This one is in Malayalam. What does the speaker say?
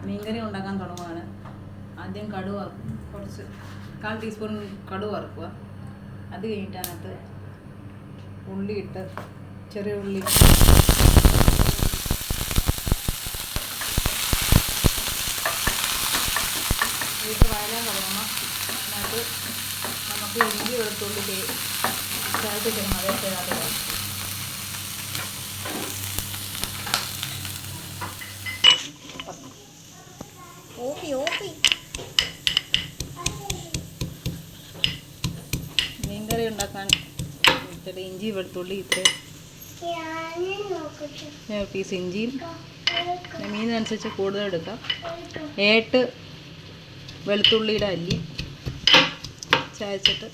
മീൻകറി ഉണ്ടാക്കാൻ തുടങ്ങുകയാണ്. ആദ്യം കടുക് കുറച്ച് 1/4 ടീസ്പൂൺ കടുക് വറുക്കുക. അത് കഴിഞ്ഞിട്ട് അതിനകത്ത് ഉള്ളി ഇട്ട്, ചെറിയ ഉള്ളി വീട്ട് വയലാൻ തുടങ്ങണം. അതിനകത്ത് നമുക്ക് ഇഞ്ചി വെളുത്തുള്ളി ചേർത്തിക്കണം. അതേ ചേർത്തില്ല. മീൻകറി ഉണ്ടാക്കാൻ ഇത്തിരി ഇഞ്ചി വെളുത്തുള്ളി ഇത്തിരി പീസ് ഇഞ്ചിയും മീനിനനുസരിച്ച് കൂടുതൽ എടുക്കാം. 8 വെളുത്തുള്ളിയുടെ അല്ലി ചതച്ചിട്ട്